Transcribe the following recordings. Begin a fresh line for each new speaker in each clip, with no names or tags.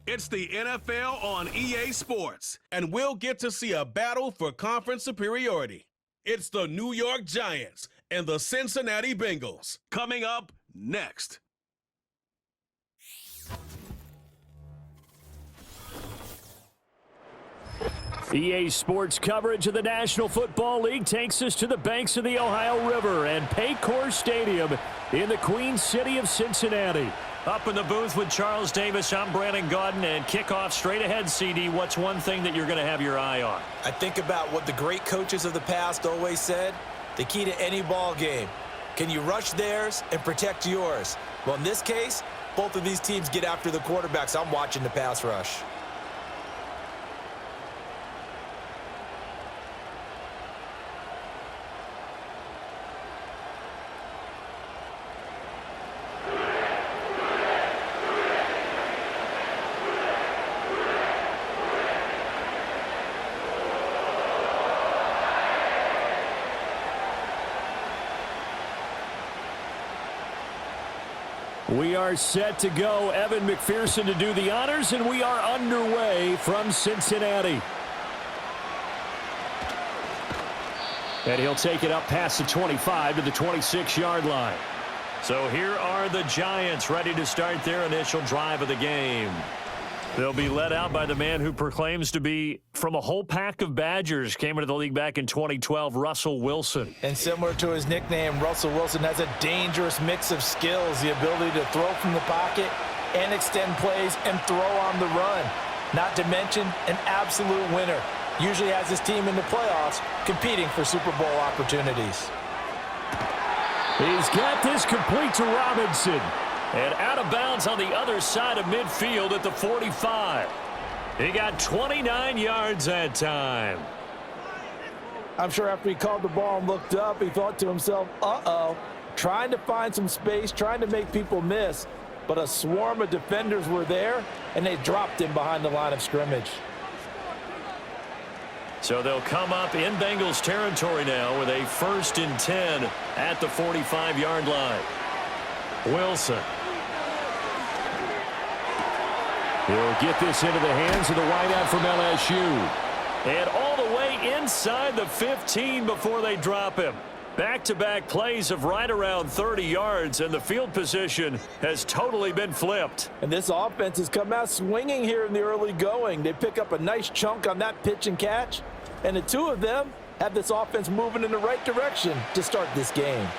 It's the NFL on EA Sports, and we'll get to see a battle for conference superiority. It's the New York Giants and the Cincinnati Bengals. Coming up next.
EA Sports coverage of the National Football League takes us to the banks of the Ohio River and Paycor Stadium in the Queen City of Cincinnati.
Up in the booth with Charles Davis, I'm Brandon Gaudin, and kickoff straight ahead, CD. What's one thing that you're going to have your eye on?
I think about what the great coaches of the past always said. The key to any ball game. Can you rush theirs and protect yours? Well, in this case, both of these teams get after the quarterbacks. I'm watching the pass rush.
We are set to go. Evan McPherson to do the honors, and we are underway from Cincinnati. And he'll take it up past the 25 to the 26-yard line.
So here are the Giants ready to start their initial drive of the game. They'll be led out by the man who proclaims to be from a whole pack of Badgers. Came into the league back in 2012, Russell Wilson.
And similar to his nickname, Russell Wilson has a dangerous mix of skills, the ability to throw from the pocket and extend plays and throw on the run. Not to mention an absolute winner. Usually has his team in the playoffs competing for Super Bowl opportunities.
He's got this complete to Robinson. And out of bounds on the other side of midfield at the 45. He got 29 yards that time.
I'm sure after he called the ball and looked up, he thought to himself, uh-oh, trying to find some space, trying to make people miss. But a swarm of defenders were there, and they dropped him behind the line of scrimmage.
So they'll come up in Bengals territory now with a 1st and 10 at the 45-yard line. Wilson.
He'll get this into the hands of the wideout from LSU.
And all the way inside the 15 before they drop him. Back-to-back plays of right around 30 yards, and the field position has totally been flipped.
And this offense has come out swinging here in the early going. They pick up a nice chunk on that pitch and catch, and the two of them have this offense moving in the right direction to start this game.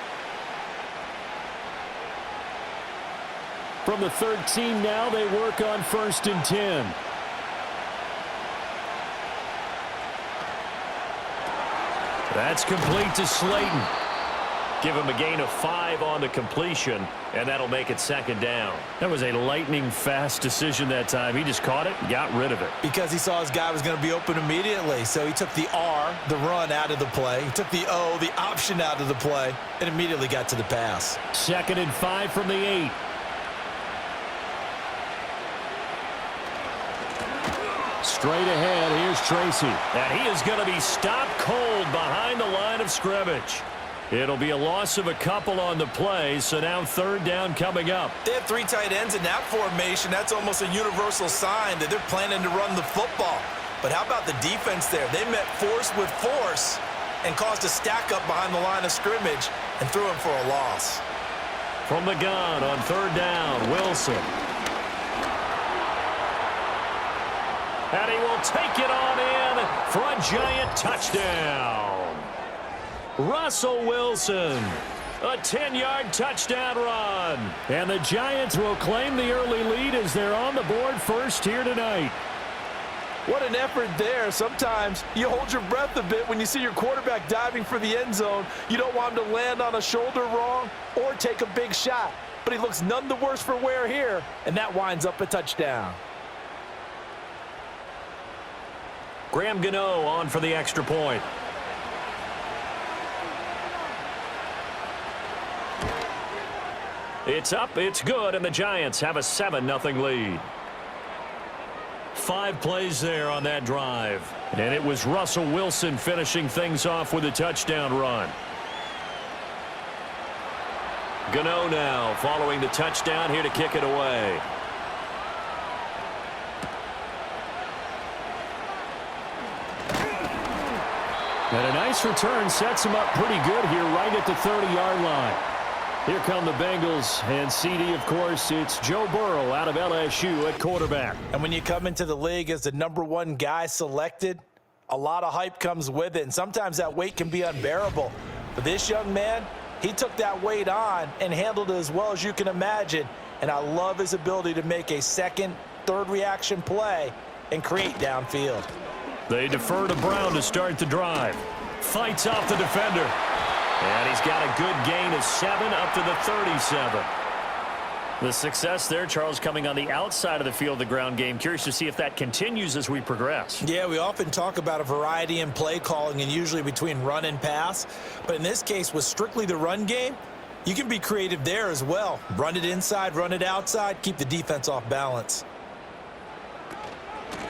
From the 13 now, they work on 1st and 10.
That's complete to Slayton. Give him a gain of 5 on the completion, and that'll make it 2nd down. That was a lightning-fast decision that time. He just caught it and got rid of it.
Because he saw his guy was going to be open immediately, so he took the R, the run, out of the play. He took the O, the option, out of the play, and immediately got to the pass.
2nd and 5 from the 8. Straight ahead, here's Tracy.
And he is going to be stopped cold behind the line of scrimmage. It'll be a loss of a couple on the play, so now 3rd down coming up.
They have 3 tight ends in that formation. That's almost a universal sign that they're planning to run the football. But how about the defense there? They met force with force and caused a stack up behind the line of scrimmage and threw him for a loss.
From the gun on 3rd down, Wilson. And he will take it on in for a Giant touchdown. Russell Wilson, a 10-yard touchdown run.
And the Giants will claim the early lead as they're on the board first here tonight.
What an effort there. Sometimes you hold your breath a bit when you see your quarterback diving for the end zone. You don't want him to land on a shoulder wrong or take a big shot. But he looks none the worse for wear here, and that winds up a touchdown.
Graham Gano on for the extra point. It's up, it's good, and the Giants have a 7-0 lead. 5 plays there on that drive. And it was Russell Wilson finishing things off with a touchdown run. Gano now following the touchdown here to kick it away.
And a nice return sets him up pretty good here right at the 30-yard line. Here come the Bengals, and CD, of course, it's Joe Burrow out of LSU at quarterback.
And when you come into the league as the #1 guy selected, a lot of hype comes with it, and sometimes that weight can be unbearable. But this young man, he took that weight on and handled it as well as you can imagine, and I love his ability to make a second, third reaction play and create downfield.
They defer to Brown to start the drive. Fights off the defender. And he's got a good gain of 7 up to the 37. The success there, Charles, coming on the outside of the field, the ground game. Curious to see if that continues as we progress.
Yeah, we often talk about a variety in play calling and usually between run and pass. But in this case, with strictly the run game, you can be creative there as well. Run it inside, run it outside, keep the defense off balance.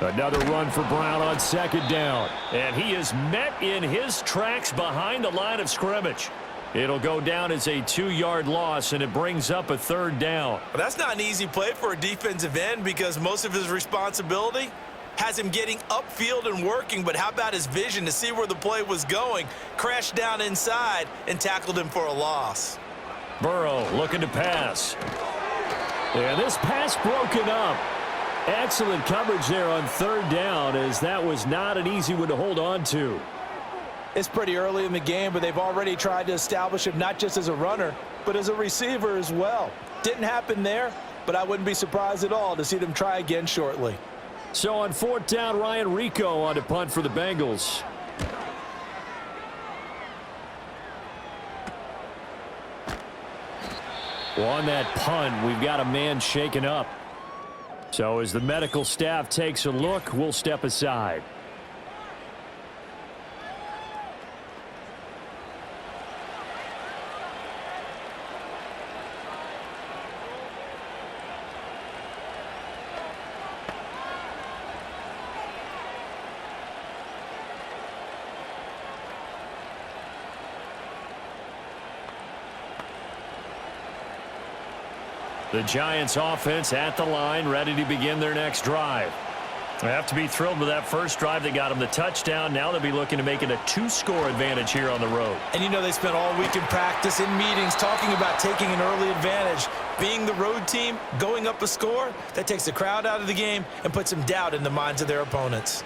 Another run for Brown on second down. And he is met in his tracks behind the line of scrimmage. It'll go down as a 2-yard loss, and it brings up a third down.
But that's not an easy play for a defensive end because most of his responsibility has him getting upfield and working. But how about his vision to see where the play was going, crashed down inside, and tackled him for a loss.
Burrow looking to pass. And this pass broken up. Excellent coverage there on third down, as that was not an easy one to hold on to.
It's pretty early in the game, but they've already tried to establish him not just as a runner, but as a receiver as well. Didn't happen there, but I wouldn't be surprised at all to see them try again shortly.
So on fourth down, Ryan Rico on to punt for the Bengals. Well, on that punt, we've got a man shaken up. So as the medical staff takes a look, we'll step aside. The Giants offense at the line, ready to begin their next drive. They have to be thrilled with that first drive that got them the touchdown. Now they'll be looking to make it a 2-score advantage here on the road.
And you know they spent all week in practice, in meetings, talking about taking an early advantage. Being the road team, going up a score, that takes the crowd out of the game and puts some doubt in the minds of their opponents.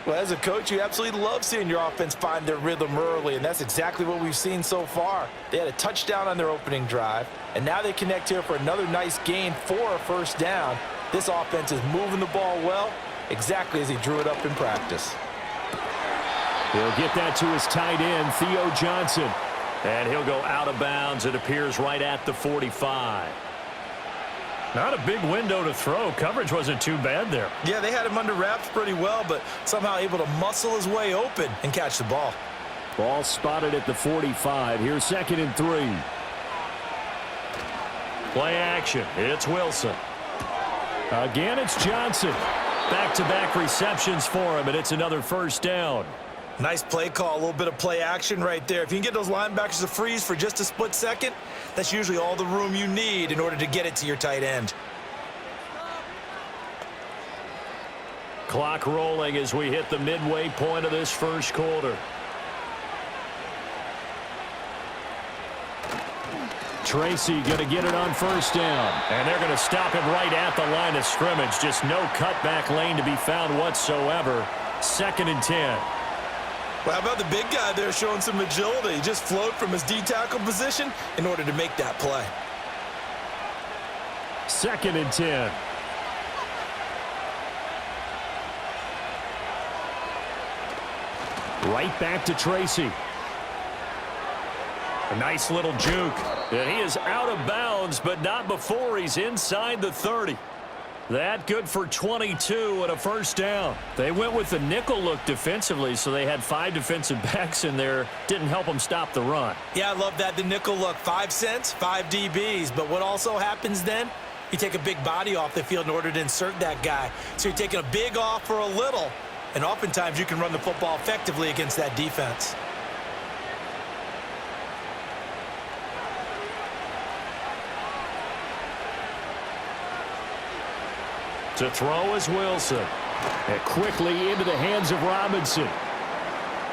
Well, as a coach, you absolutely love seeing your offense find their rhythm early, and that's exactly what we've seen so far. They had a touchdown on their opening drive, and now they connect here for another nice gain for a first down. This offense is moving the ball well, exactly as he drew it up in practice.
He'll get that to his tight end, Theo Johnson. And he'll go out of bounds, it appears, right at the 45. Not a big window to throw. Coverage wasn't too bad there.
Yeah, they had him under wraps pretty well, but somehow able to muscle his way open and catch the ball.
Ball spotted at the 45. Here's 2nd and 3. Play action. It's Wilson. Again, it's Johnson. Back-to-back receptions for him, and it's another first down.
Nice play call, a little bit of play action right there. If you can get those linebackers to freeze for just a split second, that's usually all the room you need in order to get it to your tight end.
Clock rolling as we hit the midway point of this first quarter. Tracy going to get it on first down. And they're going to stop him right at the line of scrimmage. Just no cutback lane to be found whatsoever. 2nd and 10.
Well, how about the big guy there showing some agility? He just flowed from his D-tackle position in order to make that play.
2nd and 10. Right back to Tracy. A nice little juke. And he is out of bounds, but not before he's inside the 30. That good for 22 and a first down. They went with the nickel look defensively, so they had 5 defensive backs in there. Didn't help them stop the run.
Yeah, I love that, the nickel look. 5 cents, 5 DBs. But what also happens then, you take a big body off the field in order to insert that guy. So you're taking a big off for a little, and oftentimes you can run the football effectively against that defense. To throw is Wilson. And quickly into the hands of Robinson.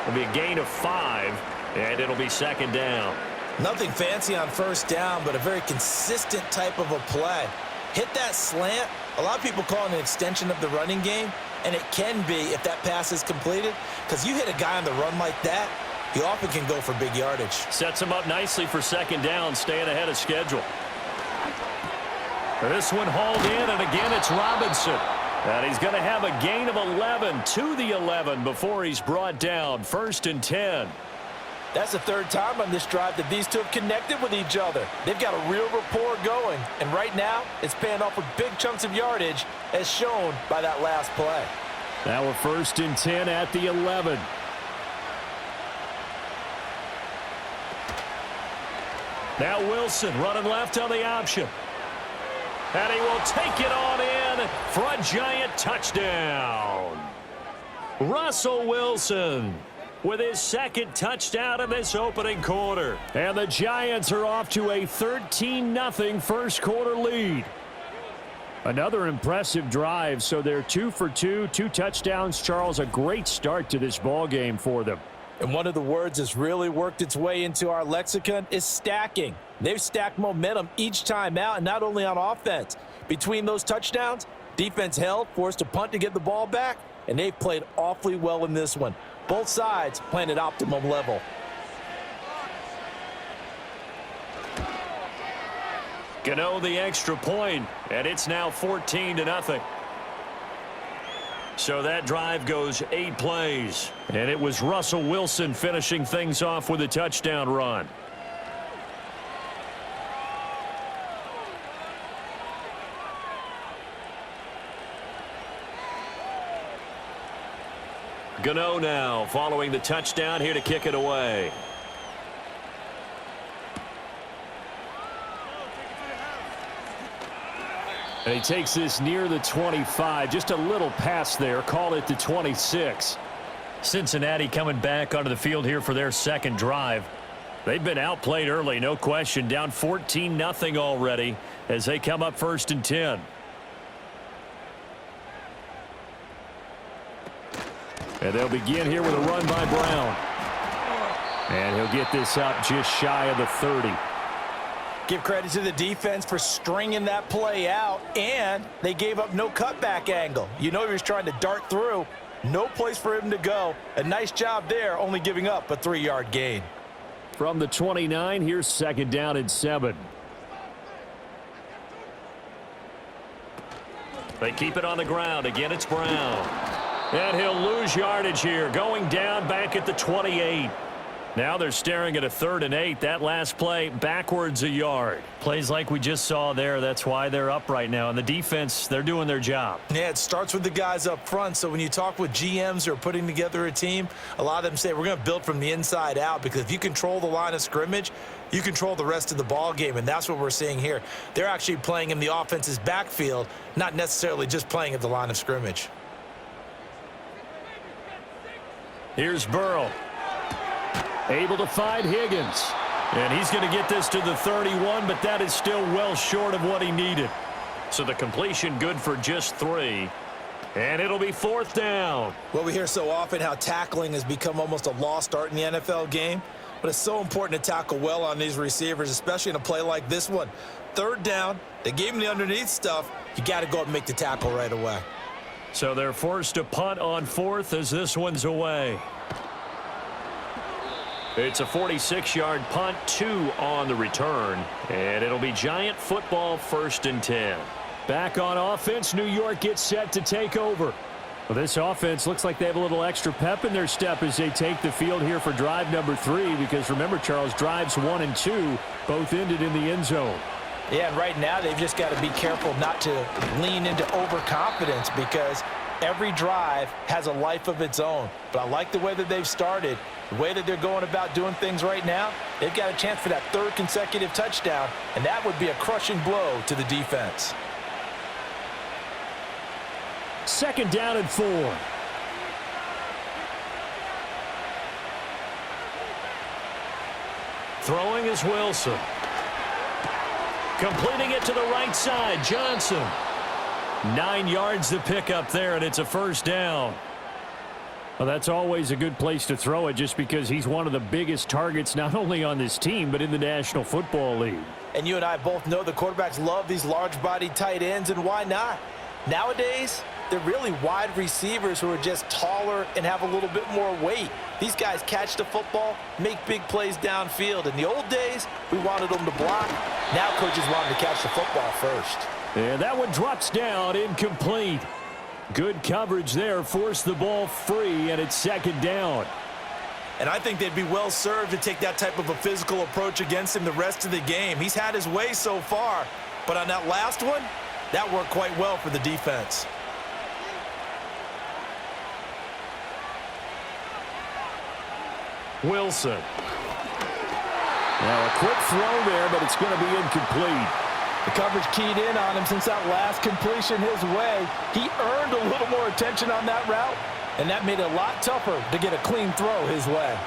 It'll be a gain of 5, and it'll be second down.
Nothing fancy on first down, but a very consistent type of a play. Hit that slant. A lot of people call it an extension of the running game, and it can be if that pass is completed, because you hit a guy on the run like that, he often can go for big yardage.
Sets him up nicely for second down, staying ahead of schedule. This one hauled in, and again it's Robinson. And he's going to have a gain of 11 to the 11 before he's brought down. 1st and 10.
That's the third time on this drive that these two have connected with each other. They've got a real rapport going, and right now it's paying off with big chunks of yardage as shown by that last play.
Now we're 1st and 10 at the 11. Now Wilson running left on the option. And he will take it on in for a giant touchdown. Russell Wilson with his second touchdown in this opening quarter. And the Giants are off to a 13-0 first quarter lead. Another impressive drive, so they're 2 for 2, 2 touchdowns. Charles, a great start to this ball game for them.
And one of the words that's really worked its way into our lexicon is stacking. They've stacked momentum each time out, and not only on offense. Between those touchdowns, defense held, forced to punt to get the ball back, and they've played awfully well in this one. Both sides playing at optimum level.
Gano the extra point, and it's now 14-0. So that drive goes 8 plays. And it was Russell Wilson finishing things off with a touchdown run. Gano now following the touchdown here to kick it away. And he takes this near the 25. Just a little pass there. Call it the 26. Cincinnati coming back onto the field here for their second drive. They've been outplayed early, no question. Down 14-0 already as they come up 1st and 10. And they'll begin here with a run by Brown. And he'll get this up just shy of the 30.
Give credit to the defense for stringing that play out, and they gave up no cutback angle. You know he was trying to dart through. No place for him to go. A nice job there, only giving up a 3-yard gain.
From the 29, here's 2nd down and 7. They keep it on the ground. Again, it's Brown. And he'll lose yardage here, going down back at the 28. Now they're staring at a 3rd and 8. That last play backwards a yard. Plays like we just saw there. That's why they're up right now. And the defense, they're doing their job.
Yeah, it starts with the guys up front. So when you talk with GMs who are putting together a team, a lot of them say we're going to build from the inside out, because if you control the line of scrimmage, you control the rest of the ball game, and that's what we're seeing here. They're actually playing in the offense's backfield, not necessarily just playing at the line of scrimmage.
Here's Burrow. Able to find Higgins. And he's going to get this to the 31, but that is still well short of what he needed. So the completion good for just 3. And it'll be 4th down.
Well, we hear so often how tackling has become almost a lost art in the NFL game. But it's so important to tackle well on these receivers, especially in a play like this one. 3rd down, they gave him the underneath stuff. You got to go up and make the tackle right away.
So they're forced to punt on 4th as this one's away. It's a 46-yard punt, 2 on the return, and it'll be Giant football 1st and 10. Back on offense, New York gets set to take over. Well, this offense looks like they have a little extra pep in their step as they take the field here for drive number 3, because remember, Charles, drives 1 and 2 both ended in the end zone.
Yeah, and right now they've just got to be careful not to lean into overconfidence, because every drive has a life of its own. But I like the way that they've started, the way that they're going about doing things right now. They've got a chance for that 3rd consecutive touchdown, and that would be a crushing blow to the defense.
2nd down and 4. Throwing is Wilson. Completing it to the right side, Johnson. 9 yards to pick up there, and it's a 1st down. Well, that's always a good place to throw it just because he's one of the biggest targets not only on this team but in the National Football League.
And you and I both know the quarterbacks love these large-bodied tight ends, and why not? Nowadays, they're really wide receivers who are just taller and have a little bit more weight. These guys catch the football, make big plays downfield. In the old days, we wanted them to block. Now coaches want them to catch the football first.
And that one drops down, incomplete. Good coverage there, forced the ball free, and it's second down.
And I think they'd be well served to take that type of a physical approach against him the rest of the game. He's had his way so far, but on that last one, that worked quite well for the defense.
Wilson. Now a quick throw there, but it's going to be incomplete.
The coverage keyed in on him since that last completion his way. He earned a little more attention on that route, and that made it a lot tougher to get a clean throw his way.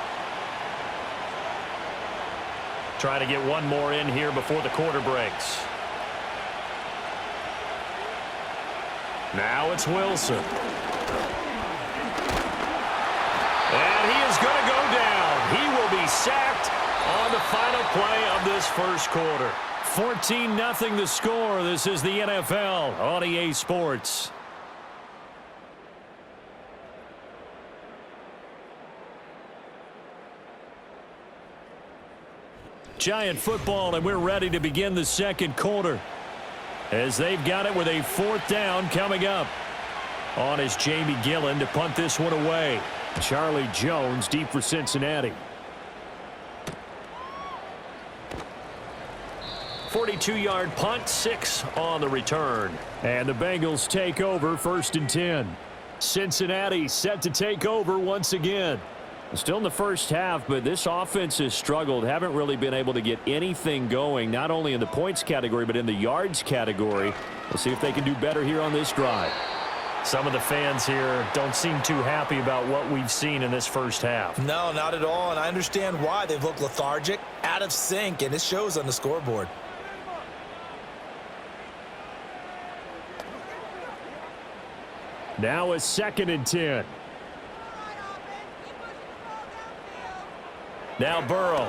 Try to get one more in here before the quarter breaks. Now it's Wilson. And he is going to go down. He will be sacked on the final play of this first quarter. 14-0 the score. This is the NFL on EA Sports. Giant football, and we're ready to begin the second quarter. As they've got it with a fourth down coming up. On is Jamie Gillen to punt this one away. Charlie Jones deep for Cincinnati. 42-yard punt, 6 on the return. And the Bengals take over, 1st and 10. Cincinnati set to take over once again. Still in the first half, but this offense has struggled. Haven't really been able to get anything going, not only in the points category, but in the yards category. We'll see if they can do better here on this drive. Some of the fans here don't seem too happy about what we've seen in this first half.
No, not at all, and I understand why. They've looked lethargic, out of sync, and it shows on the scoreboard.
Now a 2nd and 10. Now Burrow.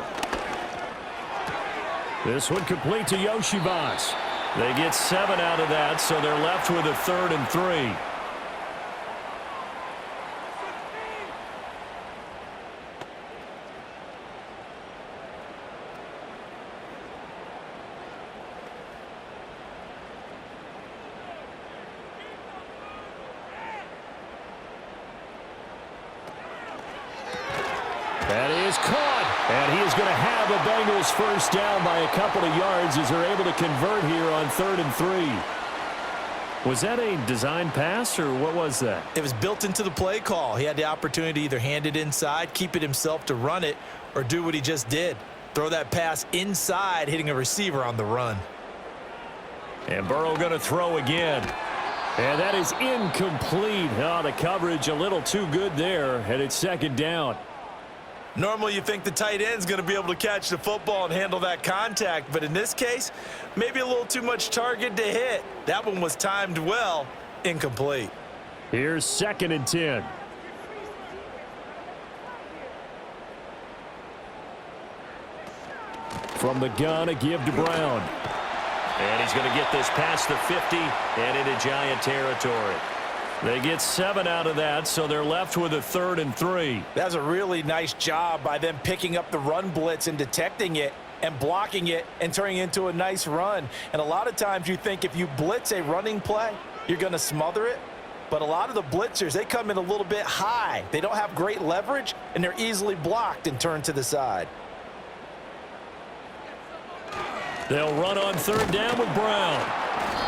This one complete to Yoshibas. They get 7 out of that, so they're left with a 3rd and 3. That is caught, and he is going to have a Bengals first down by a couple of yards as they're able to convert here on 3rd and 3. Was that a design pass, or what was that?
It was built into the play call. He had the opportunity to either hand it inside, keep it himself to run it, or do what he just did. Throw that pass inside, hitting a receiver on the run.
And Burrow going to throw again. And that is incomplete. Oh, the coverage a little too good there, and it's 2nd down.
Normally you think the tight end's going to be able to catch the football and handle that contact, but in this case, maybe a little too much target to hit. That one was timed well, incomplete.
Here's 2nd and 10. From the gun, a give to Brown. And he's going to get this past the 50 and into Giant territory. They get 7 out of that, so they're left with a 3rd and 3.
That's a really nice job by them picking up the run blitz and detecting it and blocking it and turning it into a nice run. And a lot of times you think if you blitz a running play, you're going to smother it. But a lot of the blitzers, they come in a little bit high. They don't have great leverage, and they're easily blocked and turned to the side.
They'll run on 3rd down with Brown.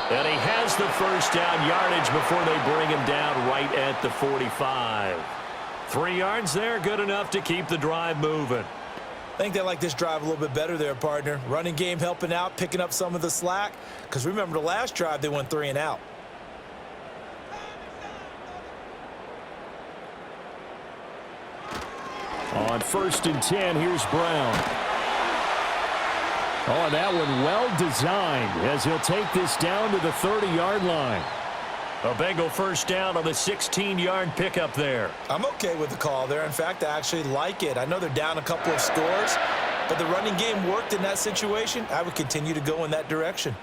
And he has the first down yardage before they bring him down right at the 45. 3 yards there, good enough to keep the drive moving.
I think they like this drive a little bit better there, partner. Running game helping out, picking up some of the slack. Because remember the last drive, they went 3 and out.
On 1st and 10, here's Brown. Oh, and that one well designed as he'll take this down to the 30-yard line. A Bengal first down on the 16-yard pickup there.
I'm okay with the call there. In fact, I actually like it. I know they're down a couple of scores, but the running game worked in that situation. I would continue to go in that direction.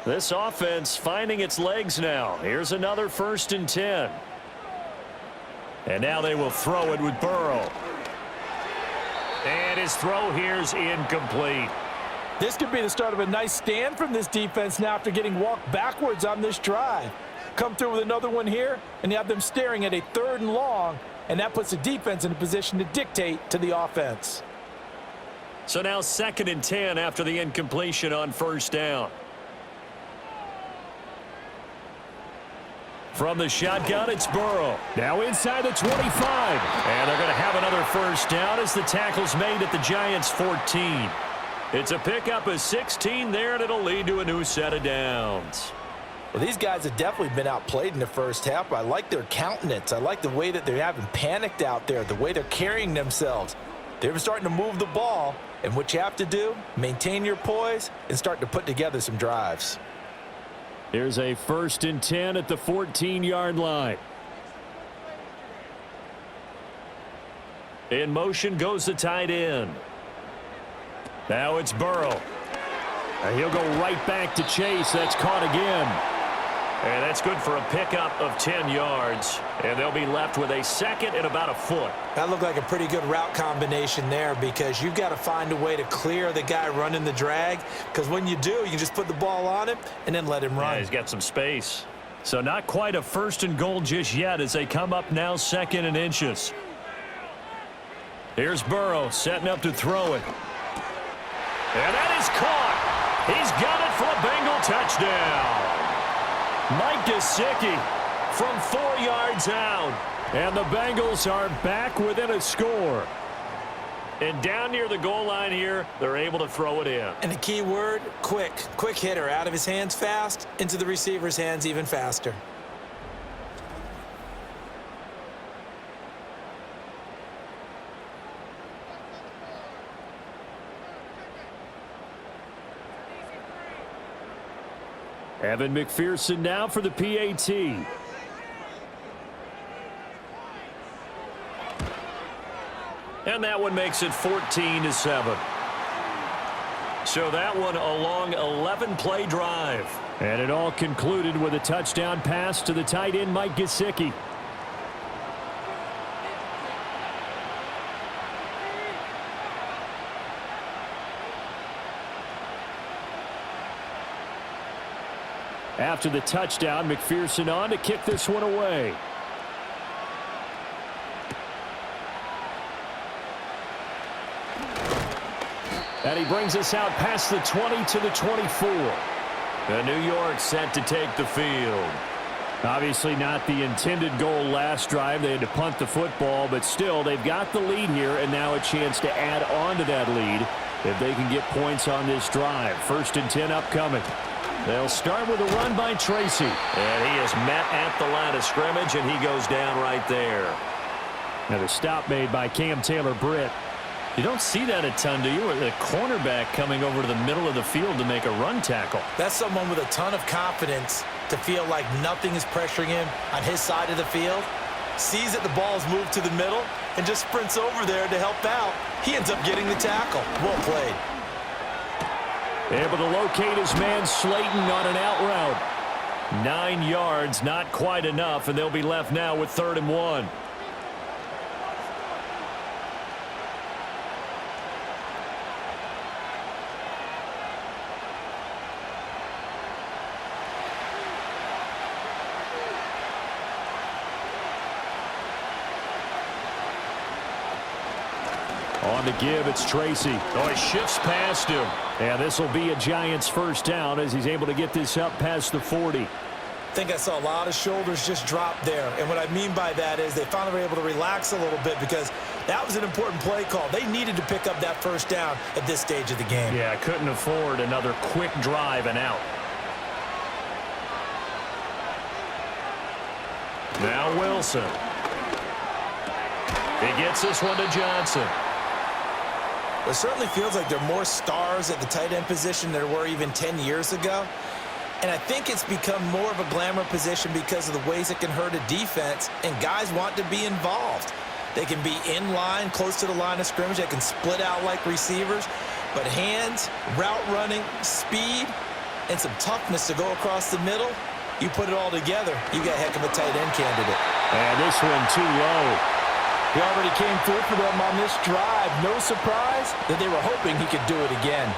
This offense finding its legs now. Here's another 1st and 10. And now they will throw it with Burrow. And his throw here's incomplete.
This could be the start of a nice stand from this defense now after getting walked backwards on this drive. Come through with another one here, and you have them staring at a 3rd and long, and that puts the defense in a position to dictate to the offense.
So now 2nd and 10 after the incompletion on 1st down. From the shotgun, it's Burrow. Now inside the 25. And they're going to have another 1st down as the tackle's made at the Giants' 14. It's a pickup of 16 there, and it'll lead to a new set of downs.
Well, these guys have definitely been outplayed in the first half, but I like their countenance. I like the way that they're having panicked out there, the way they're carrying themselves. They're starting to move the ball, and what you have to do, maintain your poise and start to put together some drives.
Here's a 1st and 10 at the 14-yard line. In motion goes the tight end. Now it's Burrow. And he'll go right back to Chase. That's caught again. And that's good for a pickup of 10 yards. And they'll be left with a 2nd and about a foot.
That looked like a pretty good route combination there because you've got to find a way to clear the guy running the drag. Because when you do, you can just put the ball on him and then let him run.
Yeah, he's got some space. So not quite a 1st and goal just yet as they come up now 2nd and inches. Here's Burrow setting up to throw it. And that is caught. He's got it for a Bengal touchdown. Mike Gesicki from 4 yards out. And the Bengals are back within a score. And down near the goal line here, they're able to throw it in.
And the key word, quick. Quick hitter. Out of his hands fast, into the receiver's hands even faster.
Evan McPherson now for the PAT. And that one makes it 14-7. So that one a long 11-play drive. And it all concluded with a touchdown pass to the tight end Mike Gesicki. After the touchdown, McPherson on to kick this one away. And he brings us out past the 20 to the 24. And New York set to take the field. Obviously not the intended goal last drive. They had to punt the football, but still they've got the lead here and now a chance to add on to that lead if they can get points on this drive. 1st and 10 upcoming. They'll start with a run by Tracy. And he is met at the line of scrimmage, and he goes down right there. Now the stop made by Cam Taylor-Britt. You don't see that a ton, do you? The cornerback coming over to the middle of the field to make a run tackle.
That's someone with a ton of confidence to feel like nothing is pressuring him on his side of the field. Sees that the ball's moved to the middle and just sprints over there to help out. He ends up getting the tackle. Well played.
Able to locate his man Slayton on an out route. 9 yards, not quite enough, and they'll be left now with 3rd and 1. On the give, it's Tracy. Oh, he shifts past him. And this will be a Giants 1st down as he's able to get this up past the 40.
I think I saw a lot of shoulders just drop there. And what I mean by that is they finally were able to relax a little bit because that was an important play call. They needed to pick up that 1st down at this stage of the game.
Yeah, couldn't afford another quick drive and out. Now Wilson. He gets this one to Johnson.
It certainly feels like there are more stars at the tight end position than there were even 10 years ago. And I think it's become more of a glamour position because of the ways it can hurt a defense, and guys want to be involved. They can be in line, close to the line of scrimmage. They can split out like receivers. But hands, route running, speed, and some toughness to go across the middle, you put it all together, you got a heck of a tight end candidate.
And this one too low.
He already came through for them on this drive. No surprise that they were hoping he could do it again.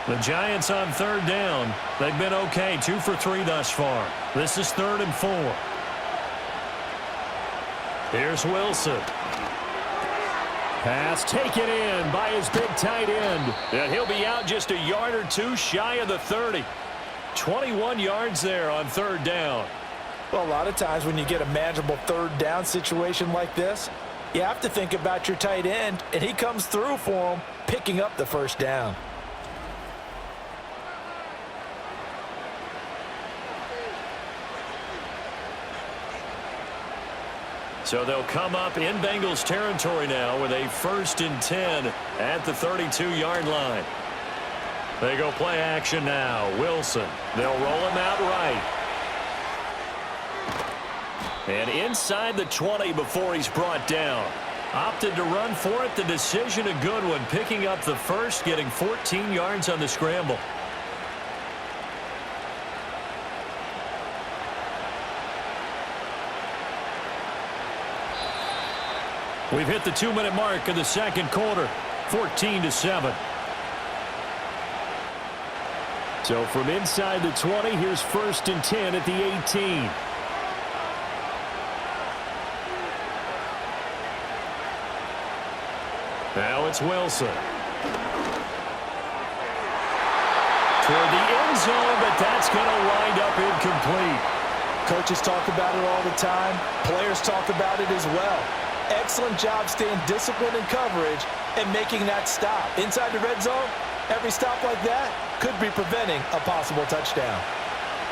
The Giants on third down. They've been okay, 2 for 3 thus far. This is 3rd and 4. Here's Wilson. Pass taken in by his big tight end. And he'll be out just a yard or two shy of the 30. 21 yards there on 3rd down.
Well, a lot of times when you get a manageable 3rd down situation like this, you have to think about your tight end, and he comes through for him, picking up the 1st down.
So they'll come up in Bengals territory now with a 1st and 10 at the 32-yard line. They go play action now. Wilson. They'll roll him out right. And inside the 20 before he's brought down. Opted to run for it. The decision a good one. Picking up the 1st, getting 14 yards on the scramble. We've hit the 2-minute mark of the 2nd quarter, 14-7. So from inside the 20, here's 1st and 10 at the 18. Now it's Wilson. Toward the end zone, but that's going to wind up incomplete.
Coaches talk about it all the time. Players talk about it as well. Excellent job staying disciplined in coverage and making that stop. Inside the red zone, every stop like that could be preventing a possible touchdown.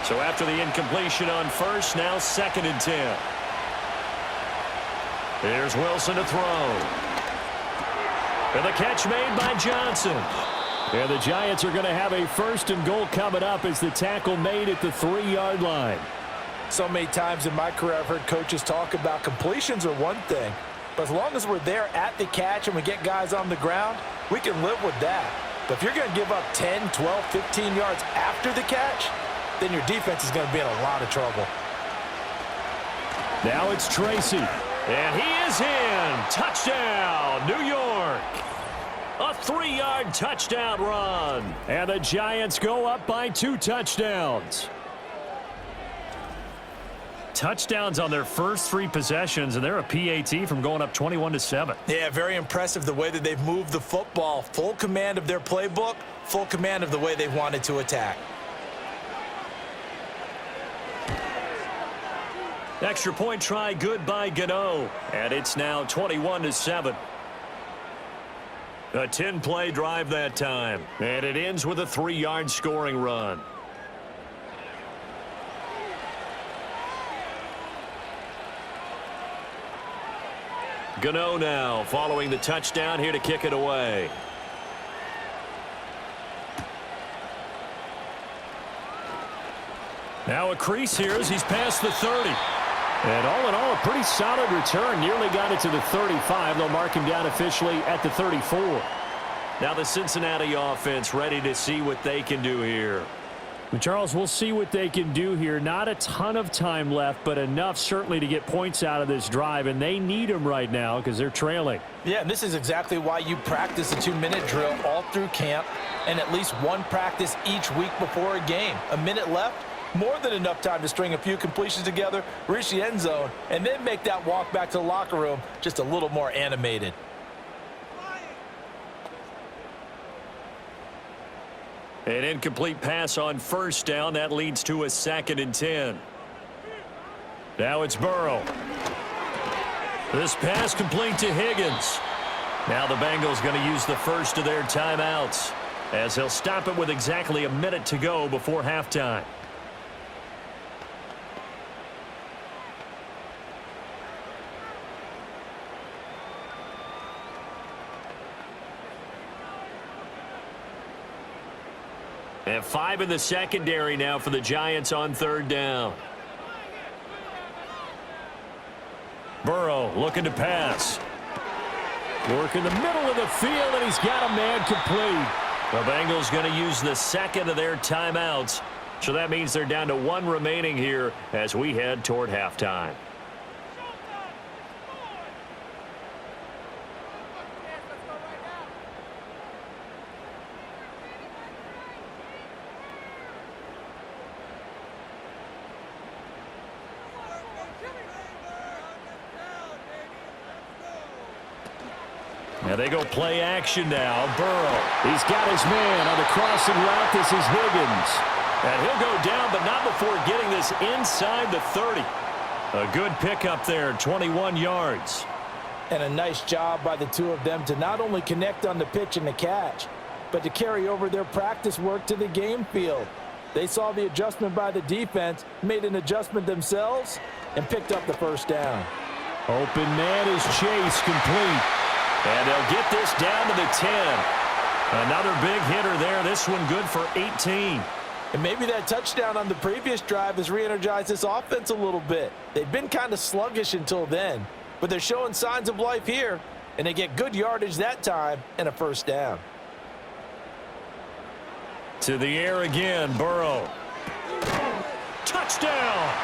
So after the incompletion on 1st, now 2nd and 10. Here's Wilson to throw. And the catch made by Johnson. And the Giants are going to have a 1st and goal coming up as the tackle made at the 3-yard line.
So many times in my career I've heard coaches talk about completions are one thing, but as long as we're there at the catch and we get guys on the ground, we can live with that. But if you're going to give up 10, 12, 15 yards after the catch, then your defense is going to be in a lot of trouble.
Now it's Tracy. And he is in. Touchdown, New York. A 3-yard touchdown run. And the Giants go up by 2 touchdowns. Touchdowns on their first 3 possessions, and they're a PAT from going up 21-7.
Yeah, very impressive the way that they've moved the football. Full command of their playbook, full command of the way they wanted to attack.
Extra point try good by Gano, and it's now 21-7. A 10-play drive that time, and it ends with a 3-yard scoring run. Gano now following the touchdown here to kick it away. Now a crease here as he's past the 30. And all in all, a pretty solid return. Nearly got it to the 35. They'll mark him down officially at the 34. Now the Cincinnati offense ready to see what they can do here.
Charles, we'll see what they can do here. Not a ton of time left, but enough certainly to get points out of this drive, and they need them right now because they're trailing.
Yeah, and this is exactly why you practice a 2-minute drill all through camp and at least one practice each week before a game. A minute left, more than enough time to string a few completions together, reach the end zone, and then make that walk back to the locker room just a little more animated.
An incomplete pass on 1st down. That leads to a 2nd and 10. Now it's Burrow. This pass complete to Higgins. Now the Bengals going to use the first of their timeouts as they'll stop it with exactly a minute to go before halftime. And 5 in the secondary now for the Giants on 3rd down. Burrow looking to pass. Work in the middle of the field, and he's got a man complete. The Bengals going to use the second of their timeouts. So that means they're down to 1 remaining here as we head toward halftime. Now they go play action now. Burrow. He's got his man on the crossing route. This is Higgins. And he'll go down, but not before getting this inside the 30. A good pickup there, 21 yards.
And a nice job by the two of them to not only connect on the pitch and the catch, but to carry over their practice work to the game field. They saw the adjustment by the defense, made an adjustment themselves, and picked up the 1st down.
Open man is Chase, complete. And they'll get this down to the 10. Another big hitter there. This one good for 18.
And maybe that touchdown on the previous drive has re-energized this offense a little bit. They've been kind of sluggish until then, but they're showing signs of life here, and they get good yardage that time and a 1st down.
To the air again, Burrow. Touchdown!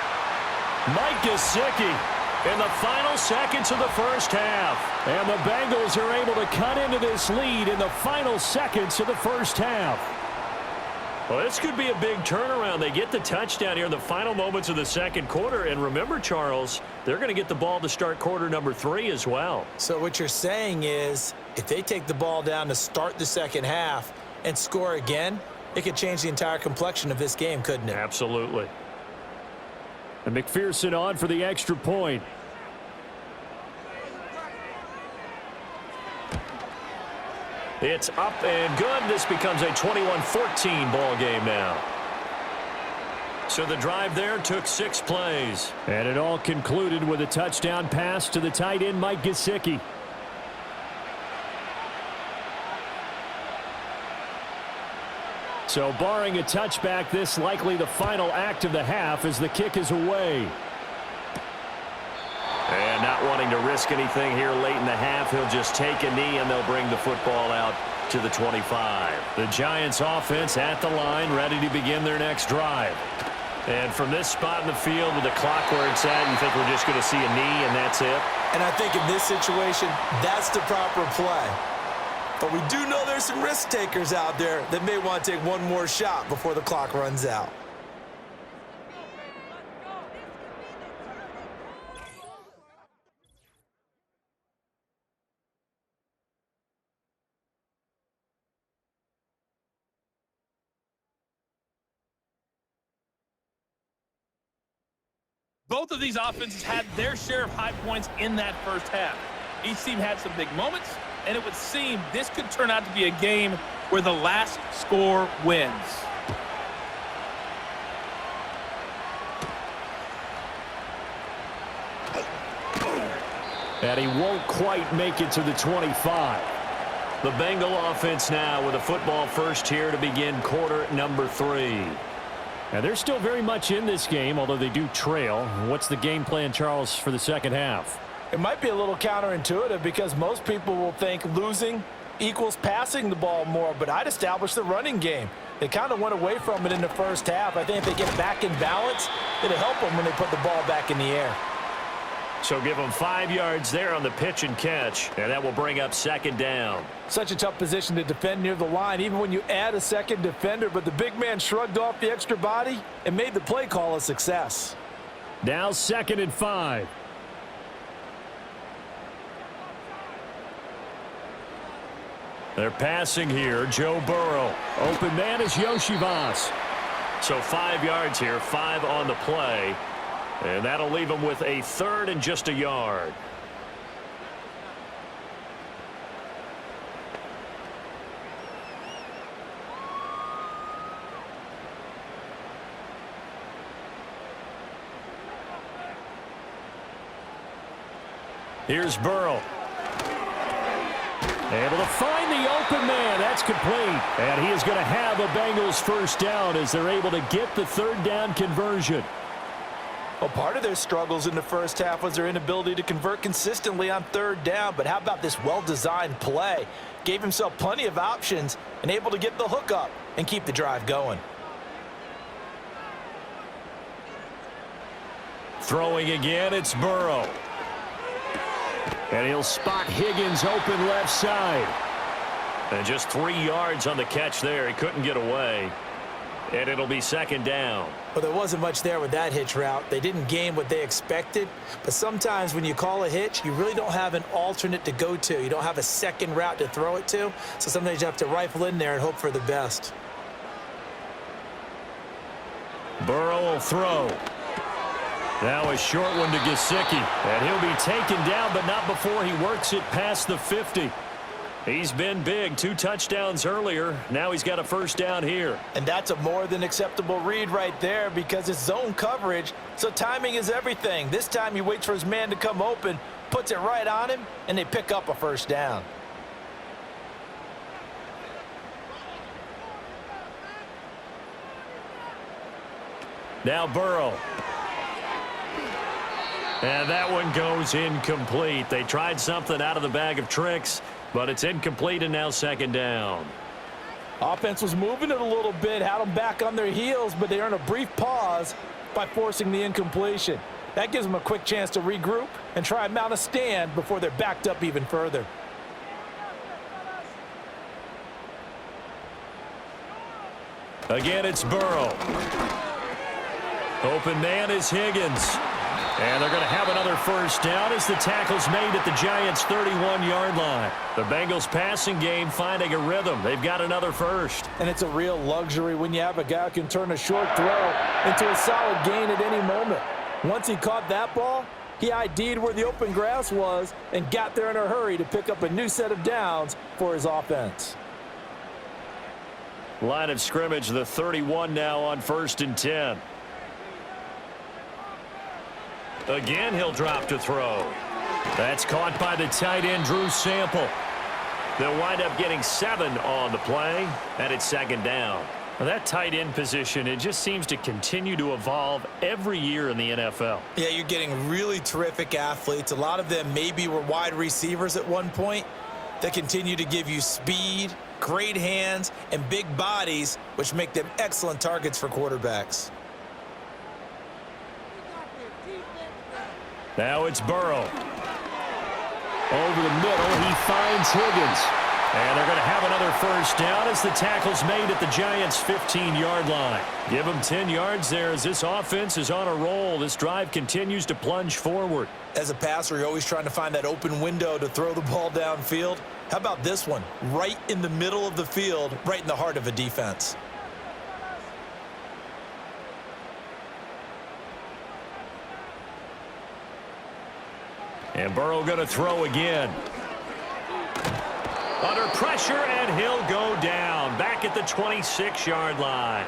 Mike Gesicki. In the final seconds of the 1st half. And the Bengals are able to cut into this lead in the final seconds of the 1st half. Well, this could be a big turnaround. They get the touchdown here in the final moments of the 2nd quarter. And remember, Charles, they're going to get the ball to start quarter number 3 as well.
So what you're saying is if they take the ball down to start the 2nd half and score again, it could change the entire complexion of this game, couldn't it?
Absolutely. And McPherson on for the extra point. It's up and good. This becomes a 21-14 ball game now. So the drive there took 6 plays. And it all concluded with a touchdown pass to the tight end, Mike Gesicki. So barring a touchback, this likely the final act of the half as the kick is away. And not wanting to risk anything here late in the half, he'll just take a knee and they'll bring the football out to the 25. The Giants offense at the line, ready to begin their next drive. And from this spot in the field with the clock where it's at, you think we're just going to see a knee and that's it?
And I think in this situation, that's the proper play. But we do know there's some risk takers out there that may want to take one more shot before the clock runs out.
Both of these offenses had their share of high points in that 1st half. Each team had some big moments, and it would seem this could turn out to be a game where the last score wins.
And he won't quite make it to the 25. The Bengal offense now with a football first here to begin quarter number 3. And they're still very much in this game, although they do trail. What's the game plan, Charles, for the 2nd half?
It might be a little counterintuitive because most people will think losing equals passing the ball more, but I'd establish the running game. They kind of went away from it in the 1st half. I think if they get back in balance, it'll help them when they put the ball back in the air.
So give them 5 yards there on the pitch and catch, and that will bring up 2nd down.
Such a tough position to defend near the line, even when you add a 2nd defender, but the big man shrugged off the extra body and made the play call a success.
Now 2nd and 5. They're passing here. Joe Burrow. Open man is Yoshivas. So 5 yards here, 5 on the play. And that'll leave him with a 3rd and just a yard. Here's Burrow.
Able to find the open man. That's complete. And he is going to have a Bengals first down as they're able to get the third down conversion.
Well, part of their struggles in the first half was their inability to convert consistently on third down. But how about this well-designed play? Gave himself plenty of options and able to get the hook up and keep the drive going.
Throwing again, it's Burrow. And he'll spot Higgins open left side.
And just 3 yards on the catch there. He couldn't get away. And it'll be second down.
Well, there wasn't much there with that hitch route. They didn't gain what they expected. But sometimes when you call a hitch, you really don't have an alternate to go to. You don't have a second route to throw it to. So sometimes you have to rifle in there and hope for the best.
Burrow will throw. Now a short one to Gesicki.
And he'll be taken down, but not before he works it past the 50. He's been big. 2 touchdowns earlier. Now he's got a first down here.
And that's a more than acceptable read right there because it's zone coverage, so timing is everything. This time he waits for his man to come open, puts it right on him, and they pick up a first down.
Now Burrow.
And that one goes incomplete. They tried something out of the bag of tricks, but it's incomplete and now second down.
Offense was moving it a little bit, had them back on their heels, but they earned a brief pause by forcing the incompletion. That gives them a quick chance to regroup and try and mount a stand before they're backed up even further.
Again, it's Burrow. Open man is Higgins. And they're going to have another first down as the tackle's made at the Giants' 31-yard line. The Bengals passing game finding a rhythm. They've got another first.
And it's a real luxury when you have a guy who can turn a short throw into a solid gain at any moment. Once he caught that ball, he ID'd where the open grass was and got there in a hurry to pick up a new set of downs for his offense.
Line of scrimmage, the 31 now on 1st and 10. Again, he'll drop to throw. That's caught by the tight end, Drew Sample. They'll wind up getting 7 on the play, and it's second down. Well, that tight end position, it just seems to continue to evolve every year in the NFL.
Yeah, you're getting really terrific athletes. A lot of them maybe were wide receivers at one point that continue to give you speed, great hands, and big bodies, which make them excellent targets for quarterbacks.
Now it's Burrow. Over the middle, he finds Higgins. And they're going to have another first down as the tackle's made at the Giants' 15-yard line. Give them 10 yards there as this offense is on a roll. This drive continues to plunge forward.
As a passer, you're always trying to find that open window to throw the ball downfield. How about this one? Right in the middle of the field, right in the heart of a defense.
And Burrow going to throw again. Under pressure, and he'll go down. Back at the 26-yard line.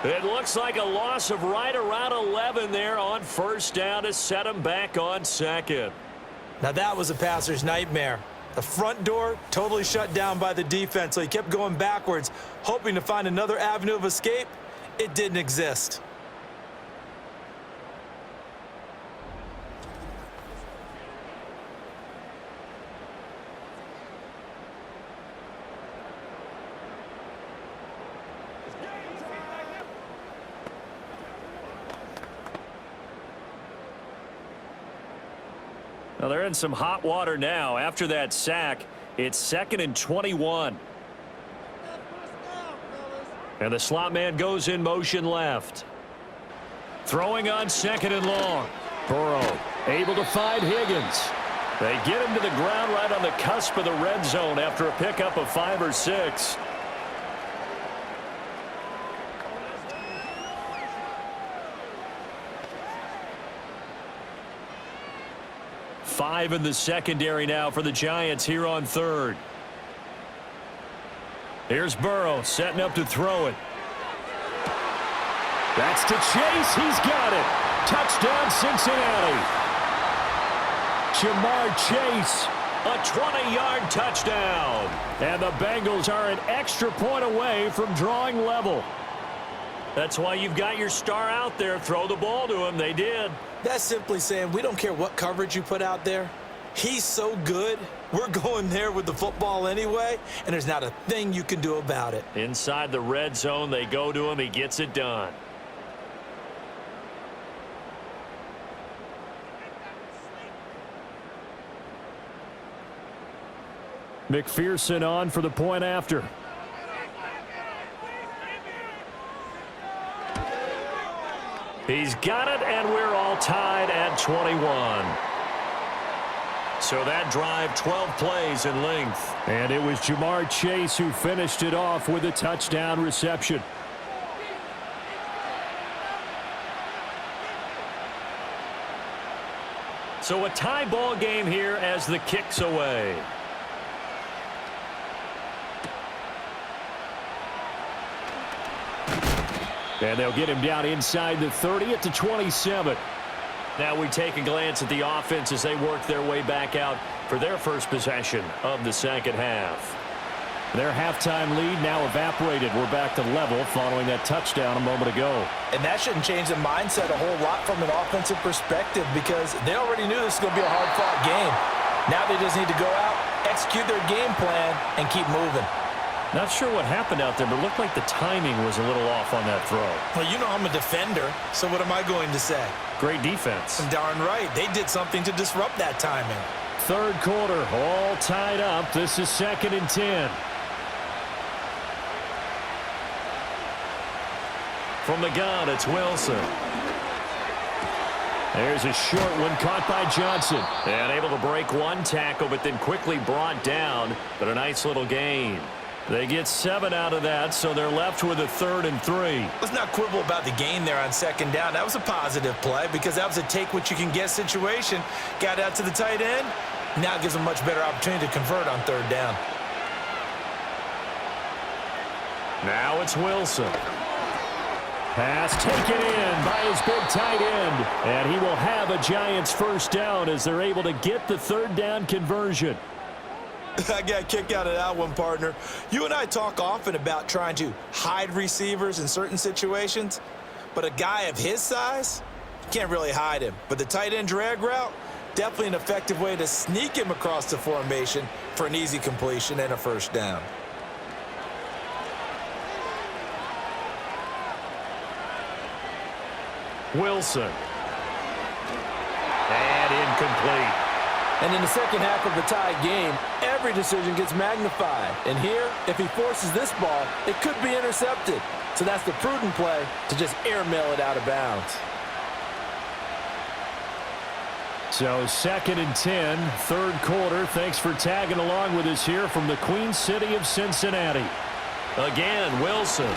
It looks like a loss of right around 11 there on first down to set him back on second.
Now that was a passer's nightmare. The front door totally shut down by the defense, so he kept going backwards, hoping to find another avenue of escape. It didn't exist.
Well, they're in some hot water now. After that sack, it's 2nd and 21. And the slot man goes in motion left. Throwing on 2nd and long. Burrow able to find Higgins. They get him to the ground right on the cusp of the red zone after a pickup of 5 or 6. Five in the secondary now for the Giants here on 3rd. Here's Burrow setting up to throw it. That's to Chase. He's got it. Touchdown, Cincinnati. Jamar Chase A 20-yard touchdown.
And the Bengals are an extra point away from drawing level.
That's why you've got your star out there. Throw the ball to him. They did.
That's simply saying we don't care what coverage you put out there. He's so good, we're going there with the football anyway, and there's not a thing you can do about it.
Inside the red zone, they go to him. He gets it done.
McPherson on for the point after.
He's got it, and we're all tied at 21. So that drive, 12 plays in length.
And it was Jamar Chase who finished it off with a touchdown reception.
So a tie ball game here as the kick's away.
And they'll get him down inside the 30 at the 27.
Now we take a glance at the offense as they work their way back out for their first possession of the second half.
Their halftime lead now evaporated. We're back to level following that touchdown a moment ago.
And that shouldn't change the mindset a whole lot from an offensive perspective because they already knew this was going to be a hard-fought game. Now they just need to go out, execute their game plan, and keep moving.
Not sure what happened out there, but it looked like the timing was a little off on that throw.
Well, you know I'm a defender, so what am I going to say?
Great defense.
Darn right. They did something to disrupt that timing.
Third quarter, all tied up. This is 2nd and 10.
From the gun, it's Wilson.
There's a short one caught by Johnson.
And able to break one tackle, but then quickly brought down. But a nice little gain. They get 7 out of that, so they're left with a 3rd and 3.
Let's not quibble about the gain there on 2nd down. That was a positive play because that was a take-what-you-can-get situation. Got out to the tight end. Now it gives them a much better opportunity to convert on 3rd down.
Now it's Wilson.
Pass taken in by his big tight end. And he will have a Giants first down as they're able to get the 3rd down conversion.
I got a kick out of that one, partner. You and I talk often about trying to hide receivers in certain situations, but a guy of his size, you can't really hide him. But the tight end drag route, definitely an effective way to sneak him across the formation for an easy completion and a first down.
Wilson. And incomplete.
And in the second half of the tie game, every decision gets magnified. And here, if he forces this ball, it could be intercepted. So that's the prudent play to just airmail it out of bounds.
So 2nd and 10, 3rd quarter. Thanks for tagging along with us here from the Queen City of Cincinnati.
Again, Wilson.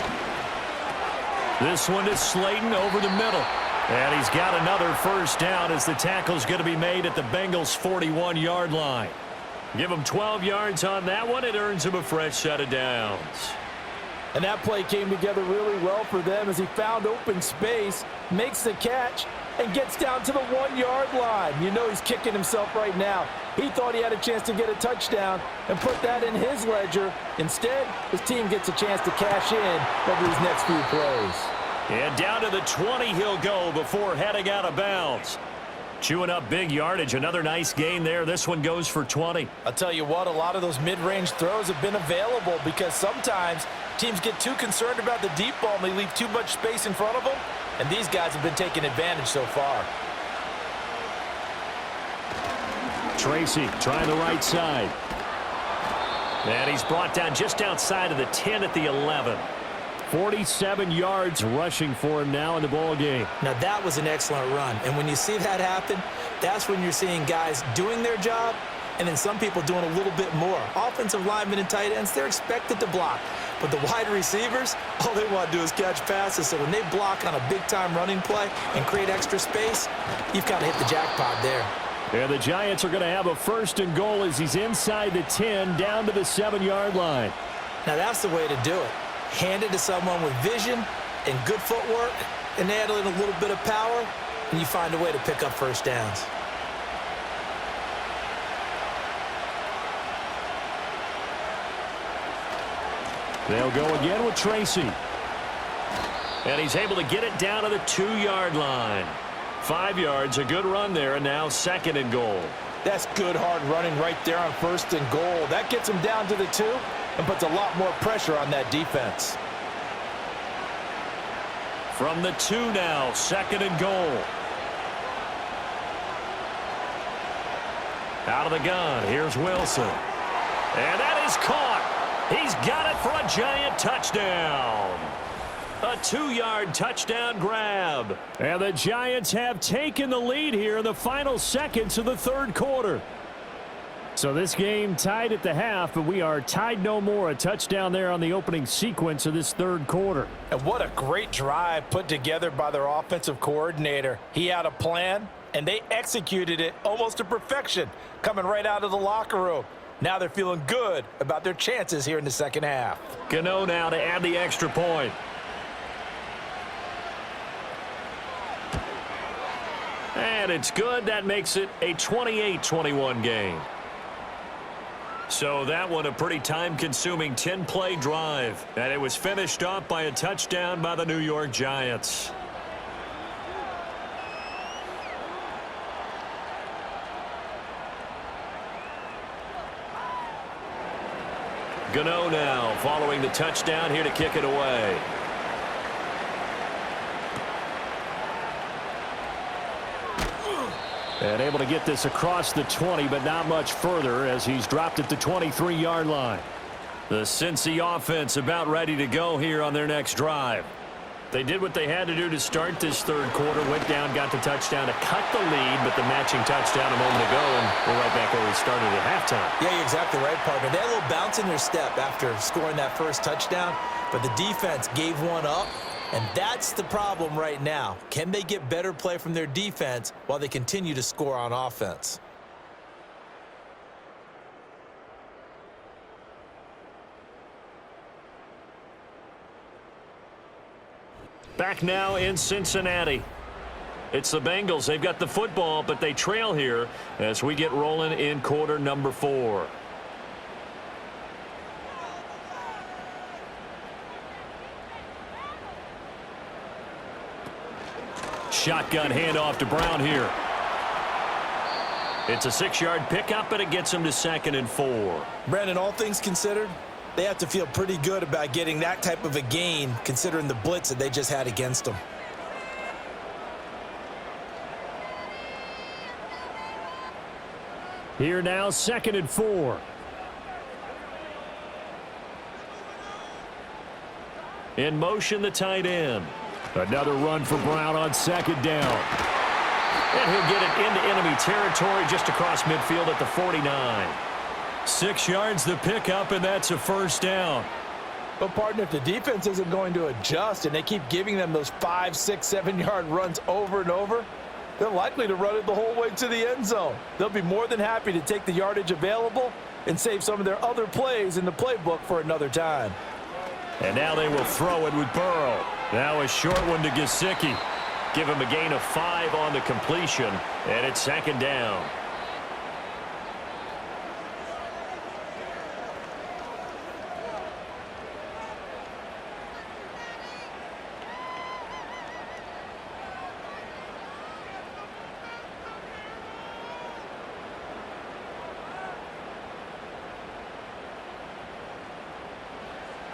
This one is Slayton over the middle. And he's got another first down as the tackle's going to be made at the Bengals' 41-yard line. Give him 12 yards on that one. It earns him a fresh set of downs.
And that play came together really well for them as he found open space, makes the catch, and gets down to the 1-yard line. You know he's kicking himself right now. He thought he had a chance to get a touchdown and put that in his ledger. Instead, his team gets a chance to cash in over these next few plays.
And down to the 20 he'll go before heading out of bounds. Chewing up big yardage. Another nice gain there. This one goes for 20.
I'll tell you what, a lot of those mid-range throws have been available because sometimes teams get too concerned about the deep ball and they leave too much space in front of them. And these guys have been taking advantage so far.
Tracy trying the right side.
And he's brought down just outside of the 10 at the 11.
47 yards rushing for him now in the ball game.
Now that was an excellent run. And when you see that happen, that's when you're seeing guys doing their job and then some people doing a little bit more. Offensive linemen and tight ends, they're expected to block. But the wide receivers, all they want to do is catch passes. So when they block on a big-time running play and create extra space, you've got to hit the jackpot there.
And the Giants are going to have a 1st and goal as he's inside the 10 down to the 7-yard line.
Now that's the way to do it. Hand it to someone with vision and good footwork and add in a little bit of power, and you find a way to pick up first downs.
They'll go again with Tracy. And he's able to get it down to the 2-yard line. 5 yards, a good run there, and now 2nd and goal.
That's good hard running right there on 1st and goal. That gets him down to the 2 and puts a lot more pressure on that defense.
From the 2 now, 2nd and goal. Out of the gun, here's Wilson. And that is caught. He's got it for a giant touchdown. A 2-yard touchdown grab. And the Giants have taken the lead here in the final seconds of the 3rd quarter.
So this game tied at the half, but we are tied no more. A touchdown there on the opening sequence of this 3rd quarter.
And what a great drive put together by their offensive coordinator. He had a plan, and they executed it almost to perfection, coming right out of the locker room. Now they're feeling good about their chances here in the 2nd half.
Gano now to add the extra point. And it's good. That makes it a 28-21 game. So that one a pretty time-consuming 10-play drive. And it was finished off by a touchdown by the New York Giants. Gano now following the touchdown here to kick it away.
And able to get this across the 20, but not much further as he's dropped at the 23-yard line.
The Cincy offense about ready to go here on their next drive. They did what they had to do to start this 3rd quarter. Went down, got the touchdown to cut the lead, but the matching touchdown a moment ago, and we're right back where we started at halftime.
Yeah, you're exactly right, partner. They had a little bounce in their step after scoring that first touchdown, but the defense gave one up. And that's the problem right now. Can they get better play from their defense while they continue to score on offense?
Back now in Cincinnati. It's the Bengals. They've got the football, but they trail here as we get rolling in quarter number 4. Shotgun handoff to Brown here. It's a 6-yard pickup, but it gets him to 2nd and 4.
Brandon, all things considered, they have to feel pretty good about getting that type of a gain, considering the blitz that they just had against them.
Here now, 2nd and 4.
In motion, the tight end.
Another run for Brown on 2nd down.
And he'll get it into enemy territory just across midfield at the 49. 6 yards the pickup, and that's a 1st down.
But, partner, if the defense isn't going to adjust and they keep giving them those 5, 6, 7-yard runs over and over, they're likely to run it the whole way to the end zone. They'll be more than happy to take the yardage available and save some of their other plays in the playbook for another time.
And now they will throw it with Burrow. Now a short one to Gesicki. Give him a gain of 5 on the completion, and it's 2nd down.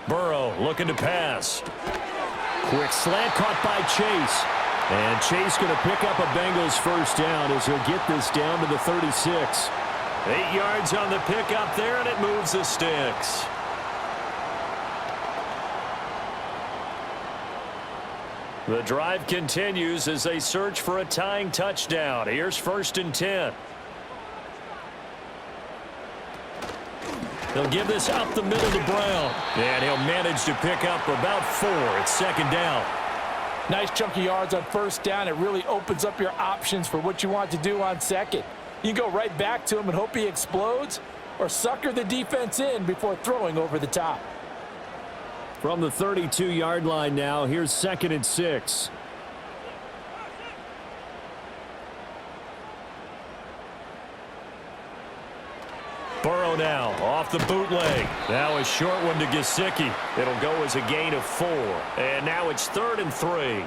Burrow looking to pass.
Quick slant caught by Chase. And Chase going to pick up a Bengals 1st down as he'll get this down to the 36.
8 yards on the pickup there, and it moves the sticks. The drive continues as they search for a tying touchdown. Here's 1st and 10. They'll give this up the middle to Brown. And he'll manage to pick up about 4. It's 2nd down.
Nice chunk of yards on 1st down. It really opens up your options for what you want to do on 2nd. You can go right back to him and hope he explodes, or sucker the defense in before throwing over the top.
From the 32-yard line now, here's 2nd and 6.
Burrow go now. Off the bootleg. Now a short one to Gesicki. It'll go as a gain of 4. And now it's 3rd and 3.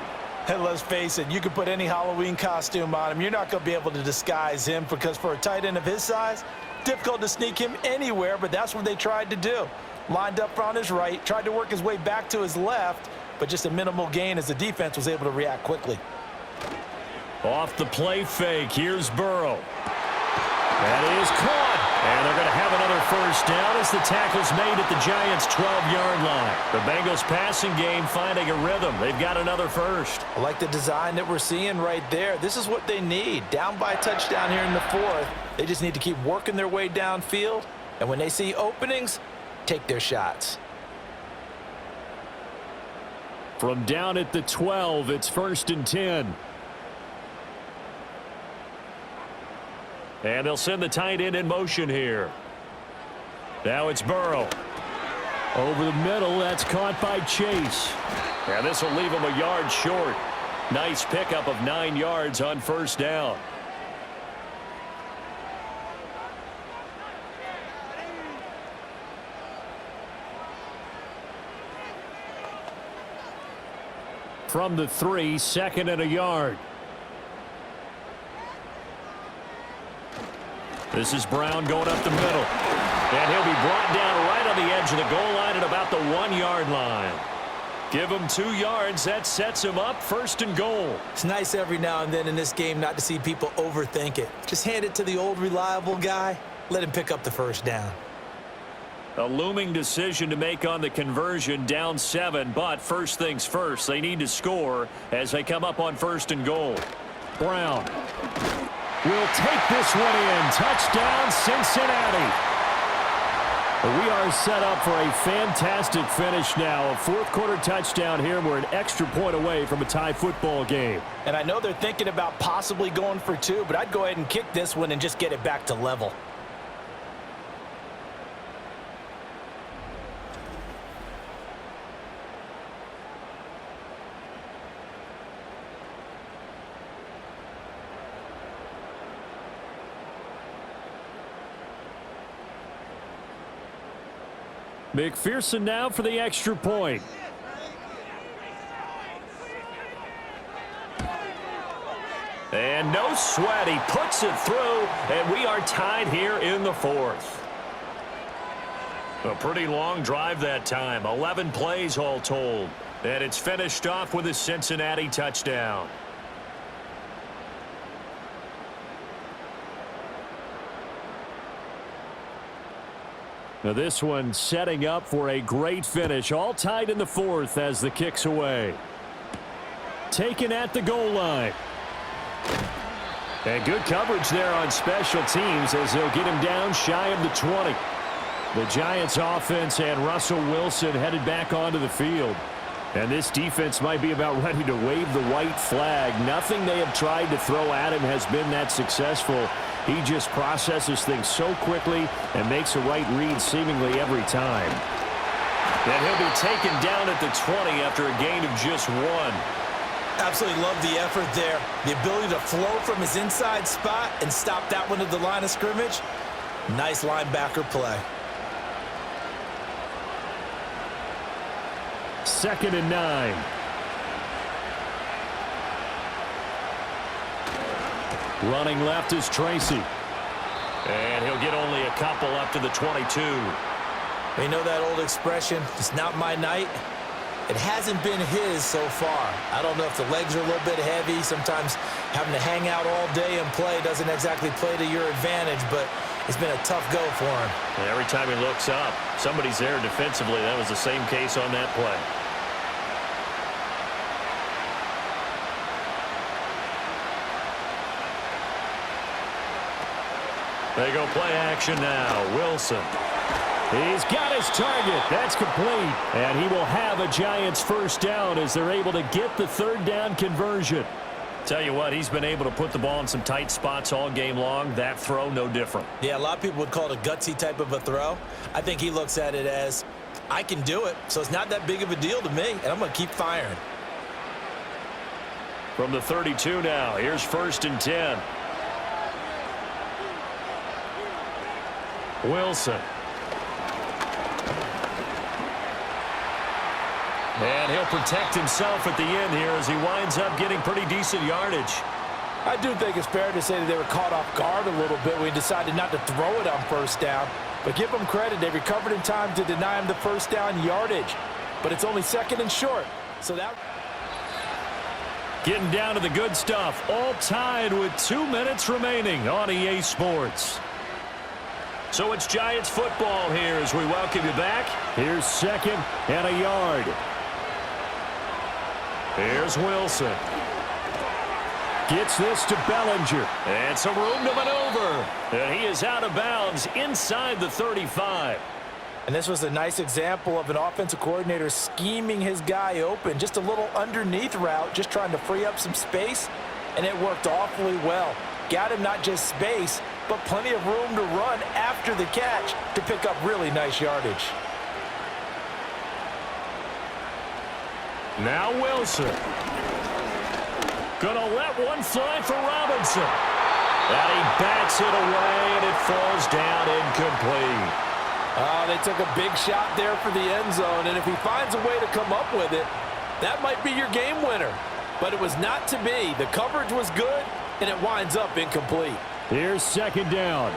And let's face it, you can put any Halloween costume on him. You're not going to be able to disguise him because for a tight end of his size, difficult to sneak him anywhere, but that's what they tried to do. Lined up on his right, tried to work his way back to his left, but just a minimal gain as the defense was able to react quickly.
Off the play fake, here's Burrow. That is caught. And they're going to have another first down as the tackle's made at the Giants' 12-yard line. The Bengals passing game finding a rhythm. They've got another first.
I like the design that we're seeing right there. This is what they need. Down by a touchdown here in the 4th. They just need to keep working their way downfield. And when they see openings, take their shots.
From down at the 12, it's 1st and 10. And they'll send the tight end in motion here. Now it's Burrow. Over the middle, that's caught by Chase. And this will leave him a yard short. Nice pickup of 9 yards on first down. From the 3, 2nd and a yard. This is Brown going up the middle. And he'll be brought down right on the edge of the goal line at about the 1-yard line. Give him 2 yards. That sets him up 1st and goal.
It's nice every now and then in this game not to see people overthink it. Just hand it to the old reliable guy. Let him pick up the first down.
A looming decision to make on the conversion, down 7. But first things first, they need to score as they come up on 1st and goal. Brown will take this one in. Touchdown, Cincinnati. We are set up for a fantastic finish now. A 4th quarter touchdown here. We're an extra point away from a tie football game.
And I know they're thinking about possibly going for 2, but I'd go ahead and kick this one and just get it back to level.
McPherson now for the extra point. And no sweat. He puts it through, and we are tied here in the 4th. A pretty long drive that time. 11 plays all told. And it's finished off with a Cincinnati touchdown. Now this one setting up for a great finish. All tied in the 4th as the kick's away. Taken at the goal line. And good coverage there on special teams as they'll get him down shy of the 20. The Giants offense and Russell Wilson headed back onto the field. And this defense might be about ready to wave the white flag. Nothing they have tried to throw at him has been that successful. He just processes things so quickly and makes a right read seemingly every time. And he'll be taken down at the 20 after a gain of just 1.
Absolutely love the effort there. The ability to flow from his inside spot and stop that one at the line of scrimmage. Nice linebacker play.
2nd and 9. Running left is Tracy. And he'll get only a couple up to the 22.
You know that old expression, it's not my night? It hasn't been his so far. I don't know if the legs are a little bit heavy. Sometimes having to hang out all day and play doesn't exactly play to your advantage, but it's been a tough go for him.
And every time he looks up, somebody's there defensively. That was the same case on that play. They go play action now. Wilson. He's got his target. That's complete. And he will have a Giants first down as they're able to get the 3rd down conversion. Tell you what, he's been able to put the ball in some tight spots all game long. That throw, no different.
Yeah, a lot of people would call it a gutsy type of a throw. I think he looks at it as, I can do it, so it's not that big of a deal to me, and I'm going to keep firing.
From the 32 now, here's 1st and 10. Wilson. And he'll protect himself at the end here as he winds up getting pretty decent yardage.
I do think it's fair to say that they were caught off guard a little bit when he decided not to throw it on first down. But give them credit, they recovered in time to deny him the first down yardage. But it's only second and short. So that...
Getting down to the good stuff. All tied with 2 minutes remaining on EA Sports. So it's Giants football here as we welcome you back. Here's second and a yard. Here's Wilson. Gets this to Bellinger. And some room to maneuver. And he is out of bounds inside the 35.
And this was a nice example of an offensive coordinator scheming his guy open. Just a little underneath route, just trying to free up some space. And it worked awfully well. Got him not just space, but plenty of room to run after the catch to pick up really nice yardage.
Now Wilson. Gonna let one fly for Robinson. And he bats it away, and it falls down incomplete.
They took a big shot there for the end zone, and if he finds a way to come up with it, that might be your game winner. But it was not to be. The coverage was good, and it winds up incomplete.
Here's second down.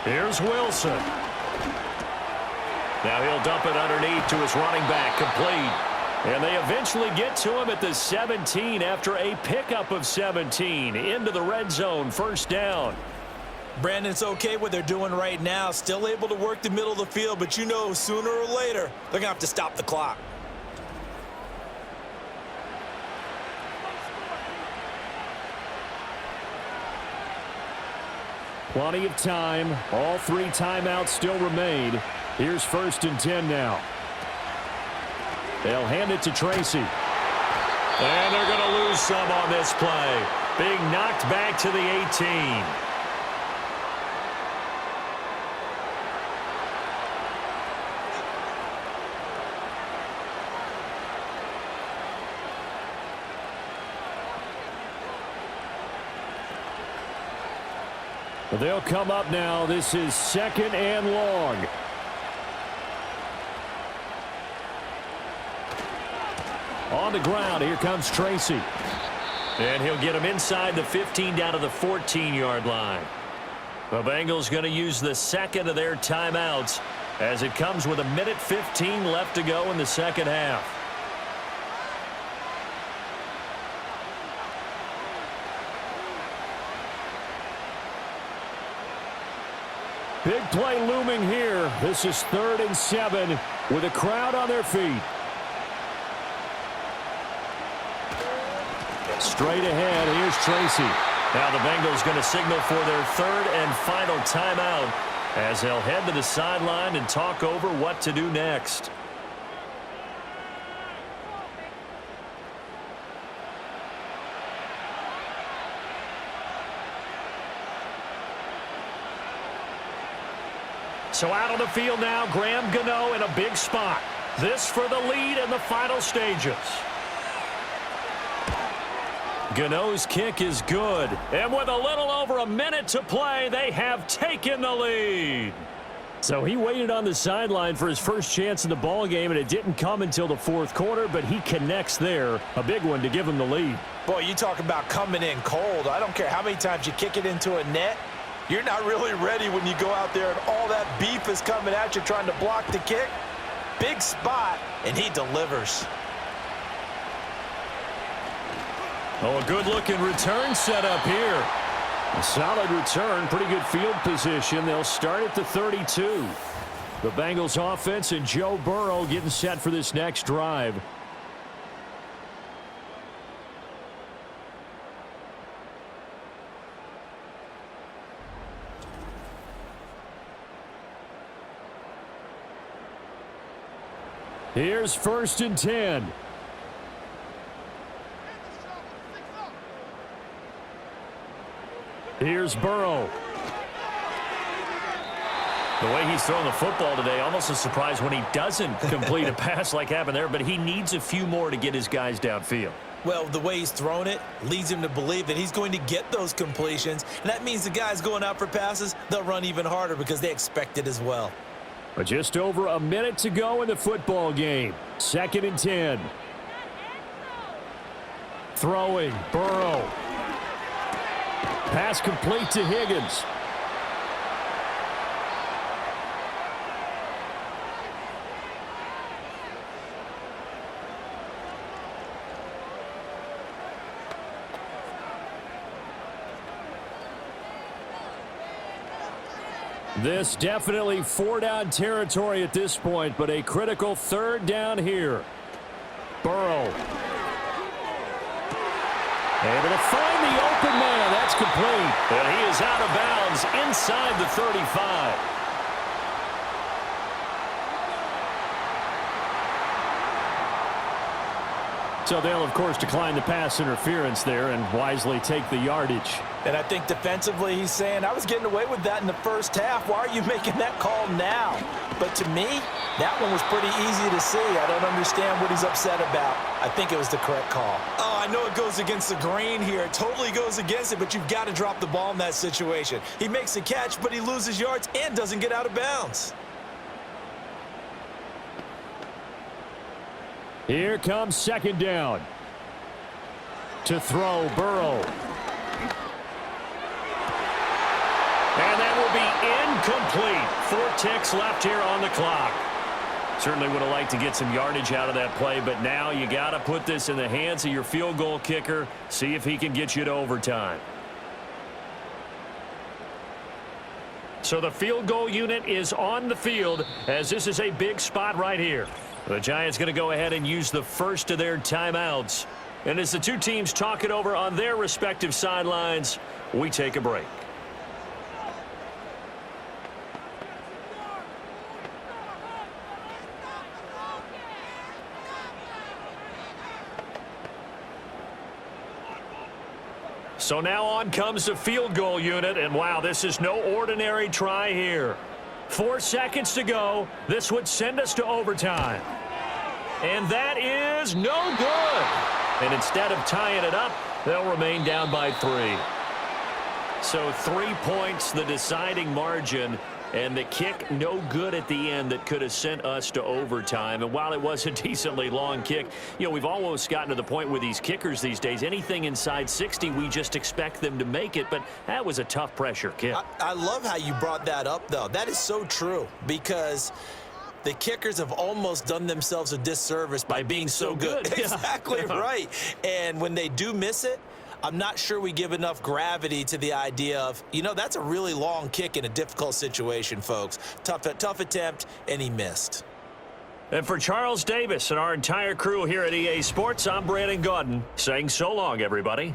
Here's Wilson. Now he'll dump it underneath to his running back, complete. And they eventually get to him at the 17 after a pickup of 17 into the red zone, first down.
Brandon, it's okay what they're doing right now. Still able to work the middle of the field, but you know sooner or later they're going to have to stop the clock.
Plenty of time. All 3 timeouts still remain. Here's first and 10 now. They'll hand it to Tracy. And they're going to lose some on this play. Being knocked back to the 18. They'll come up now. This is second and long. On the ground, here comes Tracy. And he'll get him inside the 15 down to the 14-yard line. The Bengals going to use the second of their timeouts as it comes with 1:15 left to go in the second half. Big play looming here. This is 3rd and 7 with a crowd on their feet. Straight ahead, here's Tracy. Now the Bengals going to signal for their 3rd and final timeout as they'll head to the sideline and talk over what to do next. So out on the field now, Graham Gano in a big spot. This for the lead in the final stages. Gano's kick is good. And with a little over a minute to play, they have taken the lead. So he waited on the sideline for his first chance in the ball game, and it didn't come until the 4th quarter, but he connects there. A big one to give him the lead.
Boy, you talk about coming in cold. I don't care how many times you kick it into a net. You're not really ready when you go out there and all that beef is coming at you trying to block the kick. Big spot, and he delivers.
Oh, a good-looking return set up here. A solid return, pretty good field position. They'll start at the 32. The Bengals offense and Joe Burrow getting set for this next drive. Here's 1st and 10. Here's Burrow. The way he's throwing the football today, almost a surprise when he doesn't complete a pass like happened there, but he needs a few more to get his guys downfield.
Well, the way he's thrown it leads him to believe that he's going to get those completions. And that means the guys going out for passes, they'll run even harder because they expect it as well.
But just over a minute to go in the football game. 2nd and 10. Throwing, Burrow. Pass complete to Higgins. This definitely 4-down territory at this point, but a critical 3rd down here. Burrow. Able to find the open man. That's complete. And he is out of bounds inside the 35. So they'll, of course, decline the pass interference there and wisely take the yardage.
And I think defensively he's saying, I was getting away with that in the first half. Why are you making that call now? But to me, that one was pretty easy to see. I don't understand what he's upset about. I think it was the correct call. Oh, I know it goes against the grain here. It totally goes against it, but you've got to drop the ball in that situation. He makes a catch, but he loses yards and doesn't get out of bounds.
Here comes 2nd down. To throw, Burrow. And that will be incomplete. 4 ticks left here on the clock. Certainly would have liked to get some yardage out of that play, but now you got to put this in the hands of your field goal kicker. See if he can get you to overtime. So the field goal unit is on the field as this is a big spot right here. The Giants going to go ahead and use the first of their timeouts. And as the two teams talk it over on their respective sidelines, we take a break. So now on comes the field goal unit, and wow, this is no ordinary try here. 4 seconds to go. This would send us to overtime. And that is no good. And instead of tying it up, they'll remain down by 3. So 3 points, the deciding margin, and the kick no good at the end that could have sent us to overtime. And while it was a decently long kick, you know, we've almost gotten to the point with these kickers these days, anything inside 60, we just expect them to make it. But that was a tough pressure kick.
I love how you brought that up, though. That is so true because the kickers have almost done themselves a disservice by being so good. Exactly right. And when they do miss it, I'm not sure we give enough gravity to the idea of, you know, that's a really long kick in a difficult situation, folks. Tough attempt, and he missed.
And for Charles Davis and our entire crew here at EA Sports, I'm Brandon Gaudin saying so long, everybody.